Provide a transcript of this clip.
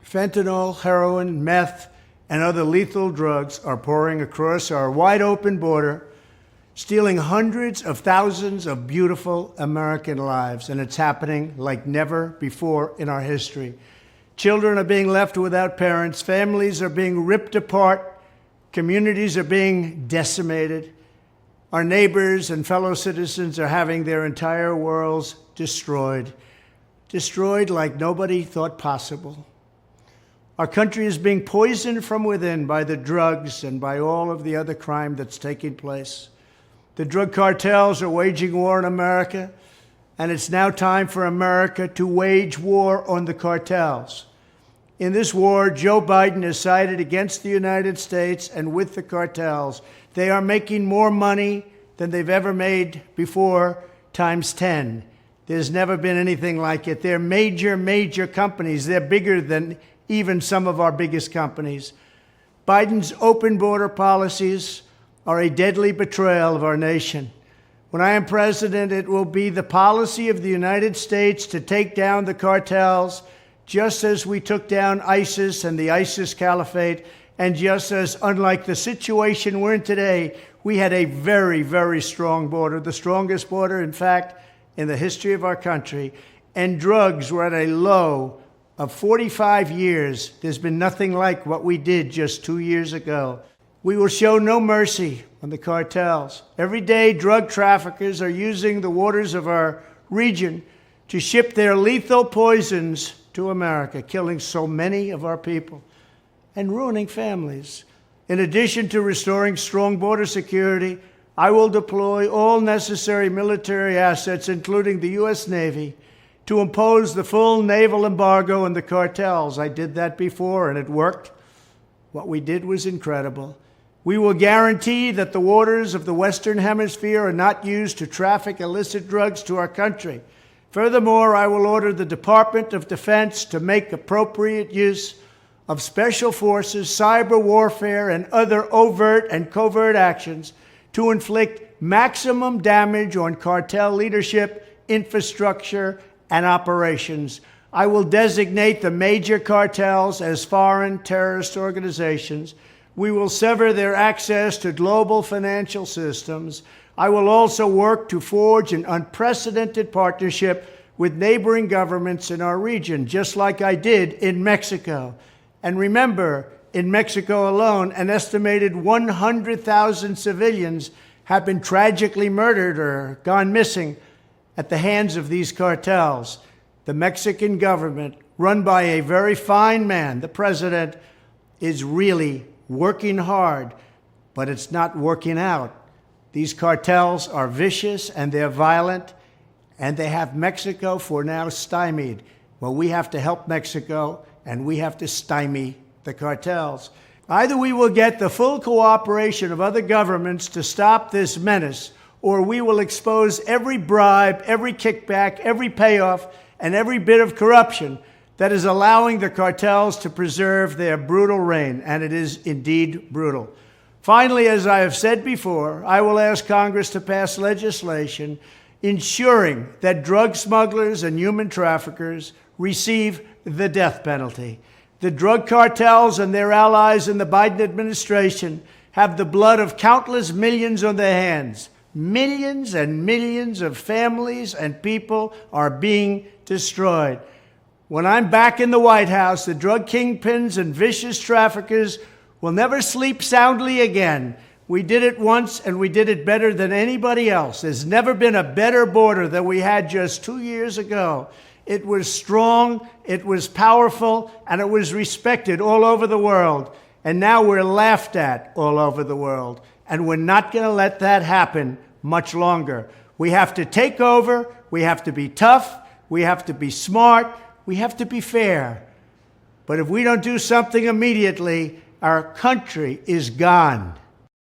Fentanyl, heroin, meth, and other lethal drugs are pouring across our wide-open border, stealing hundreds of thousands of beautiful American lives, and it's happening like never before in our history. Children are being left without parents, families are being ripped apart, communities are being decimated. Our neighbors and fellow citizens are having their entire worlds destroyed like nobody thought possible. Our country is being poisoned from within by the drugs and by all of the other crime that's taking place. The drug cartels are waging war in America, and it's now time for America to wage war on the cartels. In this war, Joe Biden has sided against the United States and with the cartels. They are making more money than they've ever made before, times 10. There's never been anything like it. They're major companies. They're bigger than even some of our biggest companies. Biden's open border policies are a deadly betrayal of our nation. When I am president, it will be the policy of the United States to take down the cartels, just as we took down ISIS and the ISIS caliphate, and just as, unlike the situation we're in today, we had a very strong border, the strongest border, in fact, in the history of our country, and drugs were at a low of 45 years. There's been nothing like what we did just 2 years ago. We will show no mercy on the cartels. Every day, drug traffickers are using the waters of our region to ship their lethal poisons to America, killing so many of our people and ruining families. In addition to restoring strong border security, I will deploy all necessary military assets, including the U.S. Navy, to impose the full naval embargo on the cartels. I did that before, and it worked. What we did was incredible. We will guarantee that the waters of the Western Hemisphere are not used to traffic illicit drugs to our country. Furthermore, I will order the Department of Defense to make appropriate use of special forces, cyber warfare, and other overt and covert actions to inflict maximum damage on cartel leadership, infrastructure, and operations. I will designate the major cartels as foreign terrorist organizations. We will sever their access to global financial systems. I will also work to forge an unprecedented partnership with neighboring governments in our region, just like I did in Mexico. And remember, in Mexico alone, an estimated 100,000 civilians have been tragically murdered or gone missing at the hands of these cartels. The Mexican government, run by a very fine man, the president, is really working hard, but it's not working out. These cartels are vicious and they're violent, and they have Mexico for now stymied. Well, we have to help Mexico, and we have to stymie the cartels. Either we will get the full cooperation of other governments to stop this menace, or we will expose every bribe, every kickback, every payoff, and every bit of corruption that is allowing the cartels to preserve their brutal reign, and it is indeed brutal. Finally, as I have said before, I will ask Congress to pass legislation ensuring that drug smugglers and human traffickers receive the death penalty. The drug cartels and their allies in the Biden administration have the blood of countless millions on their hands. Millions and millions of families and people are being destroyed. When I'm back in the White House, the drug kingpins and vicious traffickers will never sleep soundly again. We did it once, and we did it better than anybody else. There's never been a better border than we had just 2 years ago. It was strong, it was powerful, and it was respected all over the world. And now we're laughed at all over the world. And we're not going to let that happen much longer. We have to take over, we have to be tough, we have to be smart, we have to be fair. But if we don't do something immediately, our country is gone.